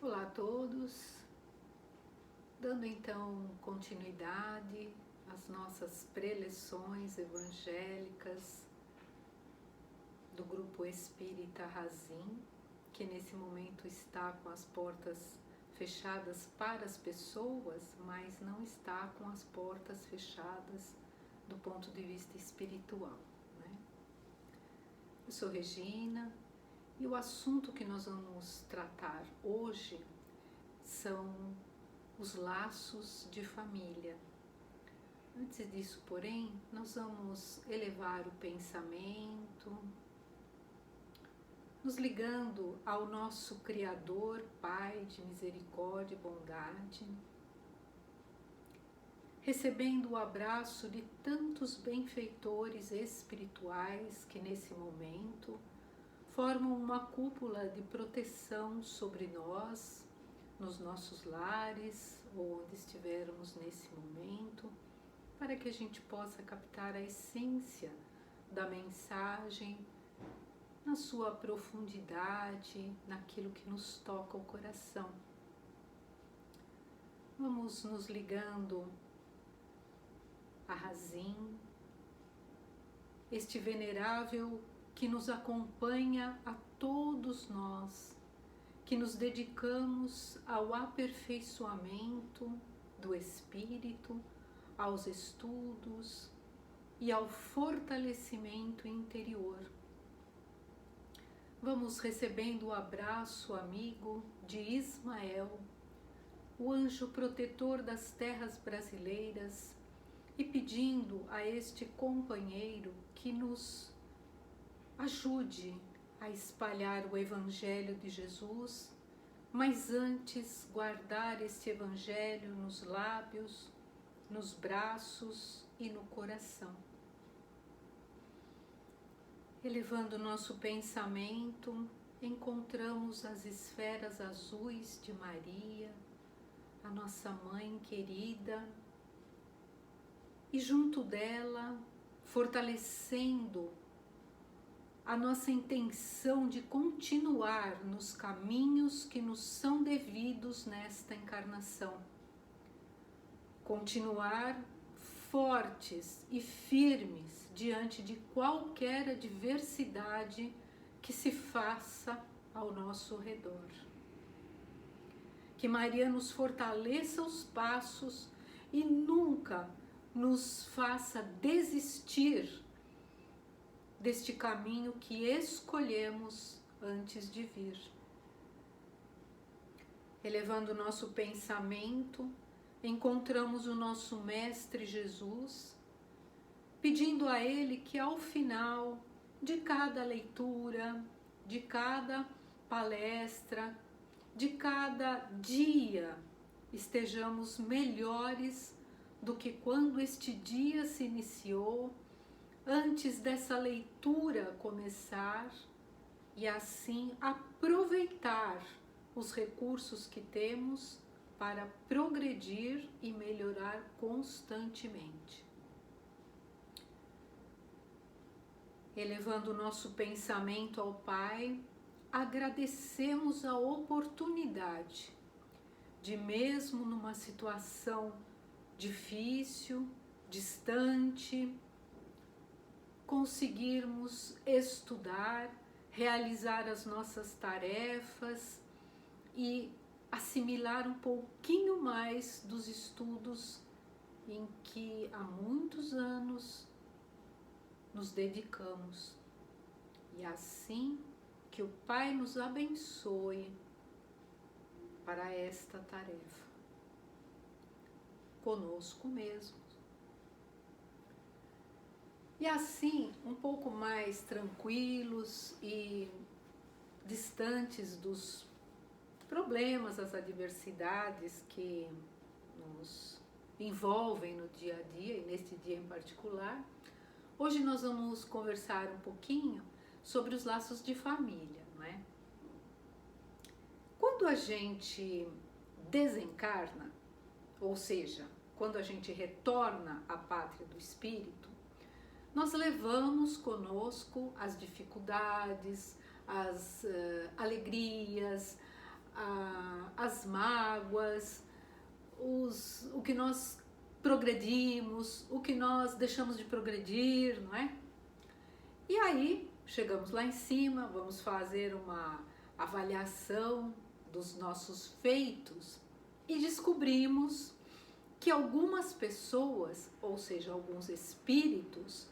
Olá a todos, dando então continuidade às nossas preleções evangélicas do Grupo Espírita Razim, que nesse momento está com as portas fechadas para as pessoas, mas não está com as portas fechadas do ponto de vista espiritual, né? Eu sou Regina e o assunto que nós vamos tratar hoje são os laços de família. Antes disso, porém, nós vamos elevar o pensamento, nos ligando ao nosso Criador, Pai de misericórdia e bondade, recebendo o abraço de tantos benfeitores espirituais que nesse momento formam uma cúpula de proteção sobre nós, nos nossos lares ou onde estivermos nesse momento, para que a gente possa captar a essência da mensagem na sua profundidade, naquilo que nos toca o coração. Vamos nos ligando a Razim, este venerável que nos acompanha a todos nós, que nos dedicamos ao aperfeiçoamento do espírito, aos estudos e ao fortalecimento interior. Vamos recebendo o abraço amigo de Ismael, o anjo protetor das terras brasileiras, e pedindo a este companheiro que nos ajude a espalhar o Evangelho de Jesus, mas antes guardar este Evangelho nos lábios, nos braços e no coração. Elevando nosso pensamento, encontramos as esferas azuis de Maria, a nossa mãe querida, e junto dela, fortalecendo a nossa intenção de continuar nos caminhos que nos são devidos nesta encarnação. Continuar fortes e firmes diante de qualquer adversidade que se faça ao nosso redor. Que Maria nos fortaleça os passos e nunca nos faça desistir deste caminho que escolhemos antes de vir. Elevando o nosso pensamento, encontramos o nosso Mestre Jesus, pedindo a Ele que ao final de cada leitura, de cada palestra, de cada dia, estejamos melhores do que quando este dia se iniciou, antes dessa leitura começar, e assim aproveitar os recursos que temos para progredir e melhorar constantemente. Elevando o nosso pensamento ao Pai, agradecemos a oportunidade de, mesmo numa situação difícil, distante, conseguirmos estudar, realizar as nossas tarefas e assimilar um pouquinho mais dos estudos em que há muitos anos nos dedicamos. E assim que o Pai nos abençoe para esta tarefa, conosco mesmo. E assim, um pouco mais tranquilos e distantes dos problemas, as adversidades que nos envolvem no dia a dia, e neste dia em particular, hoje nós vamos conversar um pouquinho sobre os laços de família, não é? Quando a gente desencarna, ou seja, quando a gente retorna à pátria do espírito, nós levamos conosco as dificuldades, as alegrias, as mágoas, o que nós progredimos, o que nós deixamos de progredir, não é? E aí, chegamos lá em cima, vamos fazer uma avaliação dos nossos feitos e descobrimos que algumas pessoas, ou seja, alguns espíritos,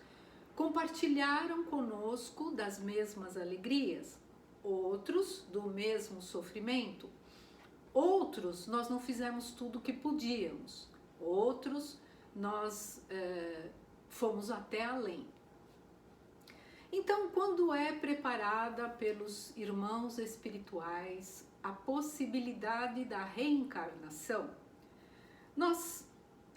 compartilharam conosco das mesmas alegrias, outros do mesmo sofrimento, outros nós não fizemos tudo o que podíamos, outros nós fomos até além. Então, quando é preparada pelos irmãos espirituais a possibilidade da reencarnação, nós,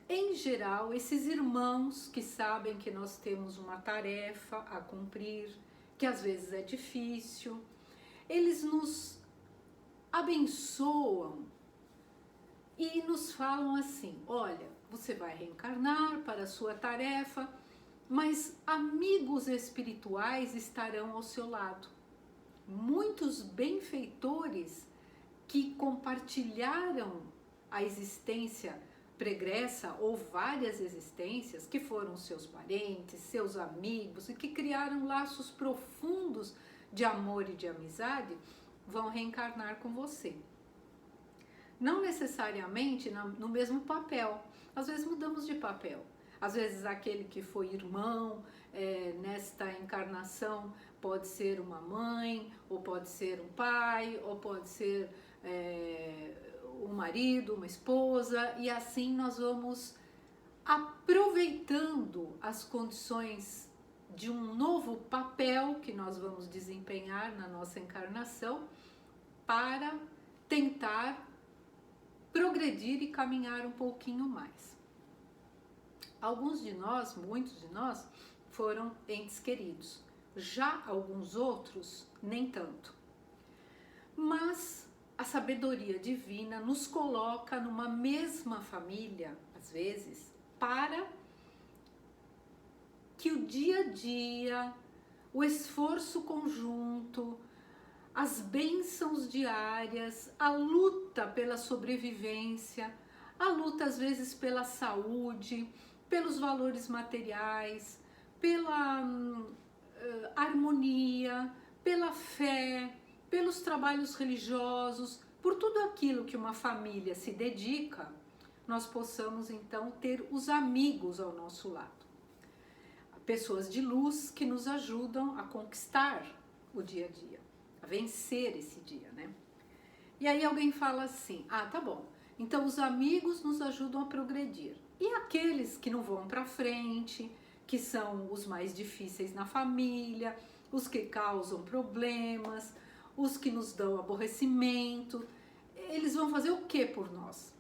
em geral, esses irmãos que sabem que nós temos uma tarefa a cumprir, que às vezes é difícil, eles nos abençoam e nos falam assim: olha, você vai reencarnar para a sua tarefa, mas amigos espirituais estarão ao seu lado. Muitos benfeitores que compartilharam a existência pregressa ou várias existências, que foram seus parentes, seus amigos e que criaram laços profundos de amor e de amizade, vão reencarnar com você. Não necessariamente no mesmo papel, às vezes mudamos de papel. Às vezes aquele que foi irmão, nesta encarnação pode ser uma mãe, ou pode ser um pai, ou pode ser um marido, uma esposa, e assim nós vamos aproveitando as condições de um novo papel que nós vamos desempenhar na nossa encarnação para tentar progredir e caminhar um pouquinho mais. Alguns de nós, muitos de nós, foram entes queridos. Já alguns outros, nem tanto. Mas a sabedoria divina nos coloca numa mesma família, às vezes, para que o dia a dia, o esforço conjunto, as bênçãos diárias, a luta pela sobrevivência, a luta às vezes pela saúde, pelos valores materiais, pela harmonia, pela fé, pelos trabalhos religiosos, por tudo aquilo que uma família se dedica, nós possamos então ter os amigos ao nosso lado. Pessoas de luz que nos ajudam a conquistar o dia a dia, a vencer esse dia, né? E aí alguém fala assim: ah, tá bom, então os amigos nos ajudam a progredir. E aqueles que não vão para frente, que são os mais difíceis na família, os que causam problemas, os que nos dão aborrecimento, eles vão fazer o que por nós?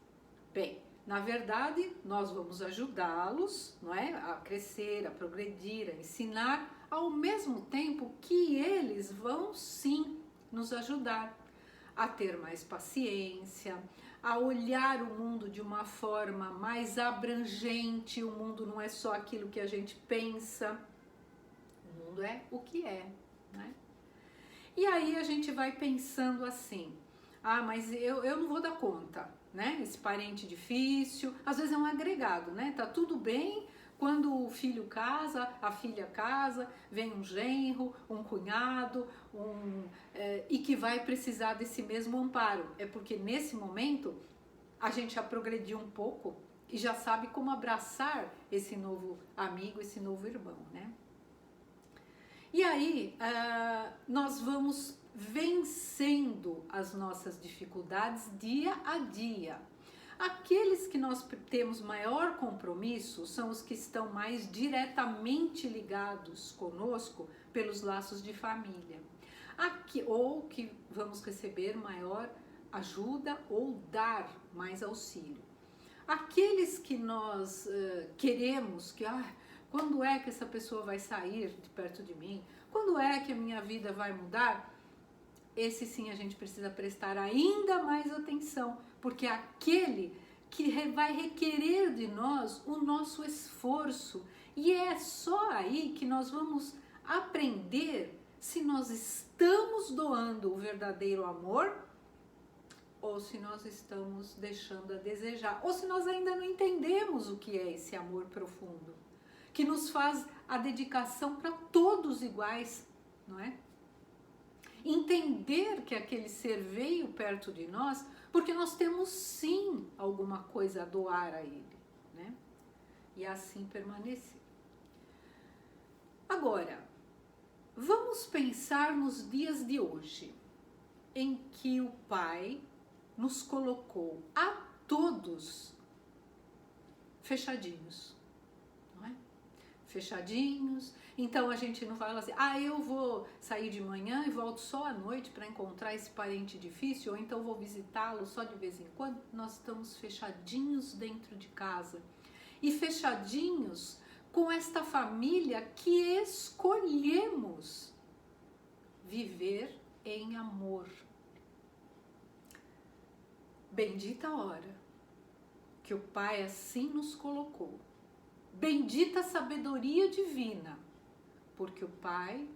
Bem, na verdade, nós vamos ajudá-los, não é, a crescer, a progredir, a ensinar, ao mesmo tempo que eles vão sim nos ajudar a ter mais paciência, a olhar o mundo de uma forma mais abrangente. O mundo não é só aquilo que a gente pensa, o mundo é o que é, né? E aí a gente vai pensando assim: ah, mas eu não vou dar conta, né? Esse parente difícil, às vezes é um agregado, né? Tá tudo bem quando o filho casa, a filha casa, vem um genro, um cunhado, e que vai precisar desse mesmo amparo. É porque nesse momento a gente já progrediu um pouco e já sabe como abraçar esse novo amigo, esse novo irmão, né? E aí nós vamos vencendo as nossas dificuldades dia a dia. Aqueles que nós temos maior compromisso são os que estão mais diretamente ligados conosco pelos laços de família. Ou que vamos receber maior ajuda ou dar mais auxílio. Aqueles que nós queremos que... quando é que essa pessoa vai sair de perto de mim? Quando é que a minha vida vai mudar? Esse sim a gente precisa prestar ainda mais atenção, porque é aquele que vai requerer de nós o nosso esforço. E é só aí que nós vamos aprender se nós estamos doando o verdadeiro amor ou se nós estamos deixando a desejar, ou se nós ainda não entendemos o que é esse amor profundo, que nos faz a dedicação para todos iguais, não é? Entender que aquele ser veio perto de nós porque nós temos sim alguma coisa a doar a ele, né? E assim permanecer. Agora, vamos pensar nos dias de hoje, em que o Pai nos colocou a todos fechadinhos, não é? Fechadinhos, então a gente não fala assim, eu vou sair de manhã e volto só à noite para encontrar esse parente difícil, ou então vou visitá-lo só de vez em quando. Nós estamos fechadinhos dentro de casa e fechadinhos com esta família que escolhemos viver em amor. Bendita a hora que o Pai assim nos colocou. Bendita a sabedoria divina, porque o Pai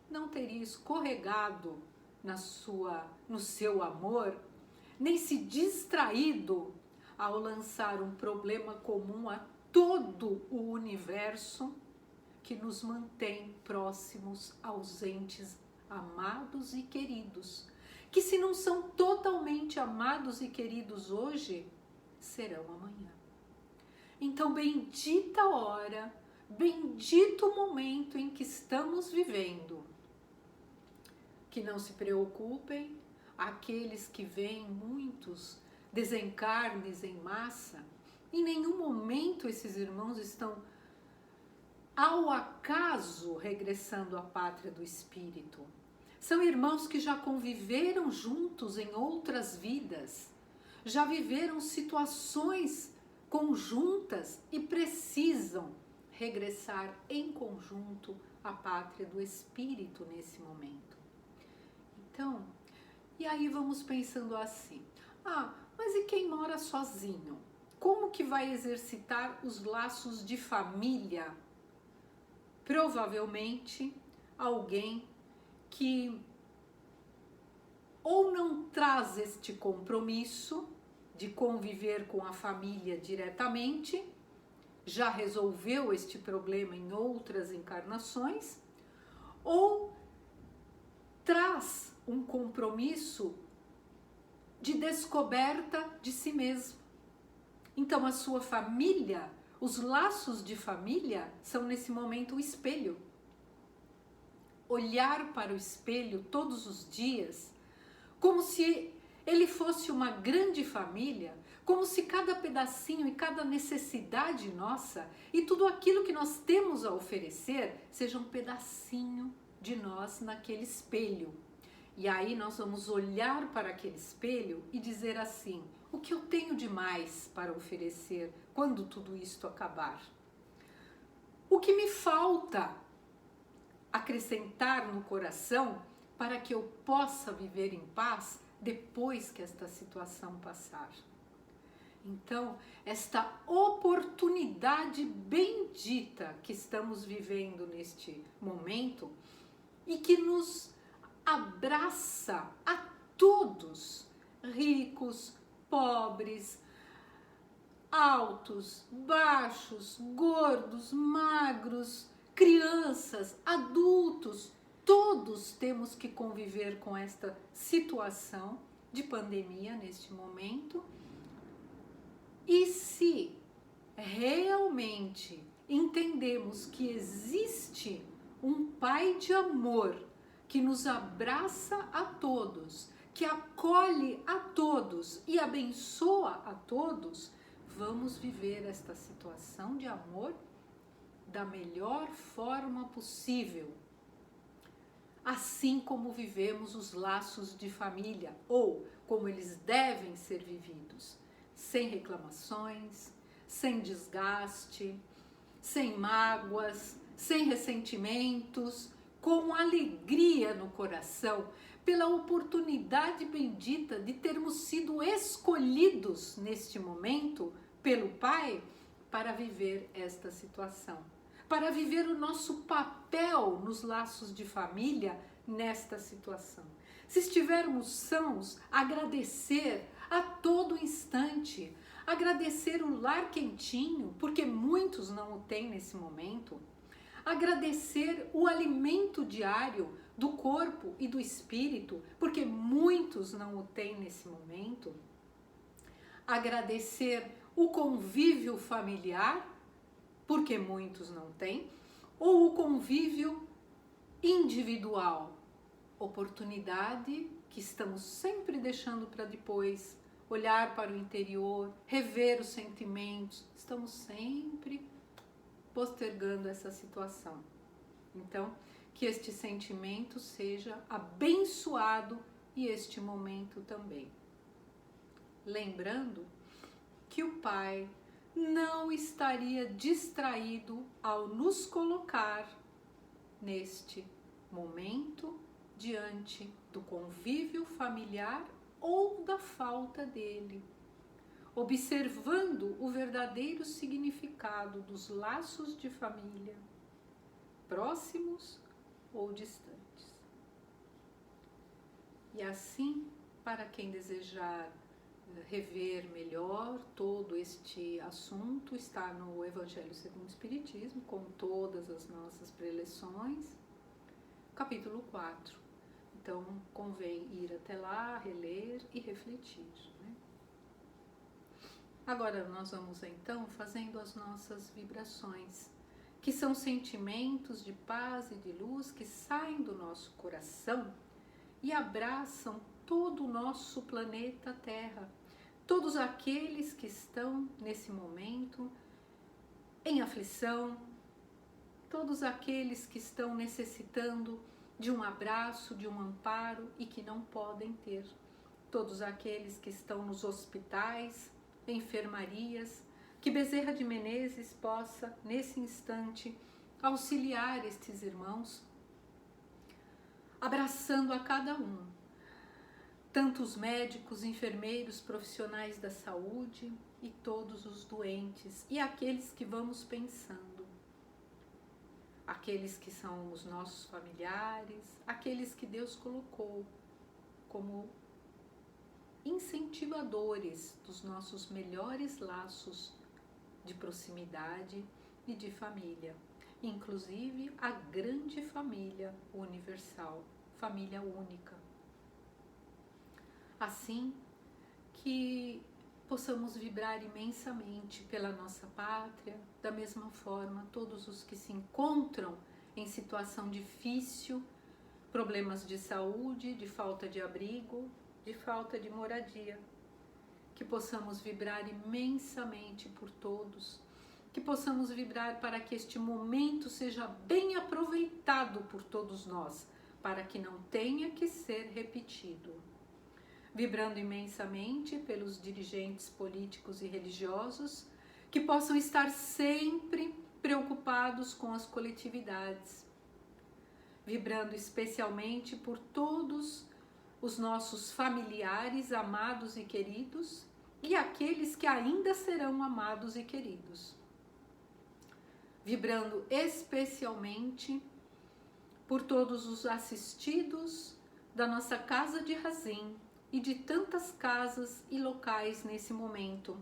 não teria escorregado no seu amor, nem se distraído ao lançar um problema comum a todo o universo que nos mantém próximos, ausentes, amados e queridos, que se não são totalmente amados e queridos hoje, serão amanhã. Então, bendita a hora, bendito o momento em que estamos vivendo. Que não se preocupem aqueles que veem muitos desencarnes em massa. Em nenhum momento esses irmãos estão, ao acaso, regressando à pátria do espírito. São irmãos que já conviveram juntos em outras vidas, já viveram situações conjuntas e precisam regressar em conjunto à pátria do espírito nesse momento. Então, e aí vamos pensando assim, mas e quem mora sozinho? Como que vai exercitar os laços de família? Provavelmente alguém que ou não traz este compromisso de conviver com a família diretamente, já resolveu este problema em outras encarnações, ou traz um compromisso de descoberta de si mesmo. Então a sua família, os laços de família são nesse momento o espelho. Olhar para o espelho todos os dias, como se ele fosse uma grande família, como se cada pedacinho e cada necessidade nossa e tudo aquilo que nós temos a oferecer seja um pedacinho de nós naquele espelho. E aí nós vamos olhar para aquele espelho e dizer assim, o que eu tenho de mais para oferecer quando tudo isto acabar? O que me falta acrescentar no coração para que eu possa viver em paz depois que esta situação passar? Então, esta oportunidade bendita que estamos vivendo neste momento e que nos abraça a todos, ricos, pobres, altos, baixos, gordos, magros, crianças, adultos, todos temos que conviver com esta situação de pandemia neste momento. E se realmente entendemos que existe um Pai de amor que nos abraça a todos, que acolhe a todos e abençoa a todos, vamos viver esta situação de amor da melhor forma possível. Assim como vivemos os laços de família, ou como eles devem ser vividos, sem reclamações, sem desgaste, sem mágoas, sem ressentimentos, com alegria no coração, pela oportunidade bendita de termos sido escolhidos neste momento pelo Pai para viver esta situação, para viver o nosso papel nos laços de família nesta situação. Se estivermos sãos, agradecer a todo instante, agradecer o lar quentinho, porque muitos não o têm nesse momento, agradecer o alimento diário do corpo e do espírito, porque muitos não o têm nesse momento, agradecer o convívio familiar, porque muitos não têm, ou o convívio individual, oportunidade que estamos sempre deixando para depois, olhar para o interior, rever os sentimentos, estamos sempre postergando essa situação. Então, que este sentimento seja abençoado e este momento também. Lembrando que o Pai não estaria distraído ao nos colocar neste momento diante do convívio familiar ou da falta dele, observando o verdadeiro significado dos laços de família, próximos ou distantes. E assim, para quem desejar rever melhor todo este assunto, está no Evangelho segundo o Espiritismo, com todas as nossas preleções, capítulo 4. Então, convém ir até lá, reler e refletir, né? Agora, nós vamos então fazendo as nossas vibrações, que são sentimentos de paz e de luz que saem do nosso coração e abraçam todo o nosso planeta Terra, todos aqueles que estão nesse momento em aflição, todos aqueles que estão necessitando de um abraço, de um amparo e que não podem ter, todos aqueles que estão nos hospitais, enfermarias, que Bezerra de Menezes possa, nesse instante, auxiliar estes irmãos, abraçando a cada um, tanto os médicos, enfermeiros, profissionais da saúde e todos os doentes e aqueles que vamos pensando, aqueles que são os nossos familiares, aqueles que Deus colocou como incentivadores dos nossos melhores laços de proximidade e de família, inclusive a grande família universal, família única. Assim que possamos vibrar imensamente pela nossa pátria, da mesma forma todos os que se encontram em situação difícil, problemas de saúde, de falta de abrigo, de falta de moradia, que possamos vibrar imensamente por todos, que possamos vibrar para que este momento seja bem aproveitado por todos nós, para que não tenha que ser repetido. Vibrando imensamente pelos dirigentes políticos e religiosos, que possam estar sempre preocupados com as coletividades. Vibrando especialmente por todos os nossos familiares amados e queridos e aqueles que ainda serão amados e queridos. Vibrando especialmente por todos os assistidos da nossa Casa de Razim e de tantas casas e locais nesse momento.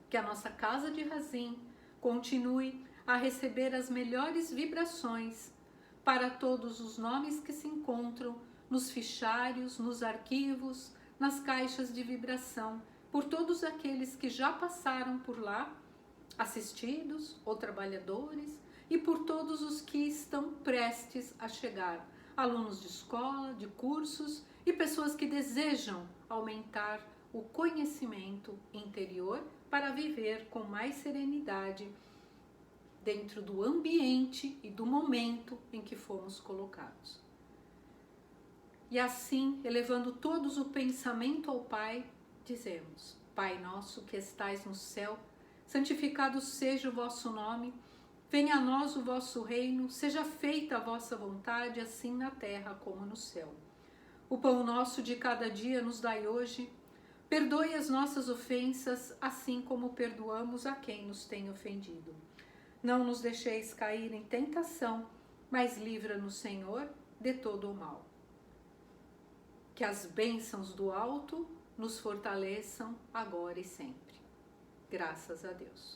Que a nossa Casa de Razim continue a receber as melhores vibrações para todos os nomes que se encontram nos fichários, nos arquivos, nas caixas de vibração, por todos aqueles que já passaram por lá, assistidos ou trabalhadores, e por todos os que estão prestes a chegar, alunos de escola, de cursos e pessoas que desejam aumentar o conhecimento interior para viver com mais serenidade dentro do ambiente e do momento em que fomos colocados. E assim, elevando todos o pensamento ao Pai, dizemos: Pai nosso que estais no céu, santificado seja o vosso nome, venha a nós o vosso reino, seja feita a vossa vontade, assim na terra como no céu. O pão nosso de cada dia nos dai hoje, perdoe as nossas ofensas, assim como perdoamos a quem nos tem ofendido. Não nos deixeis cair em tentação, mas livra-nos, Senhor, de todo o mal. Que as bênçãos do alto nos fortaleçam agora e sempre. Graças a Deus.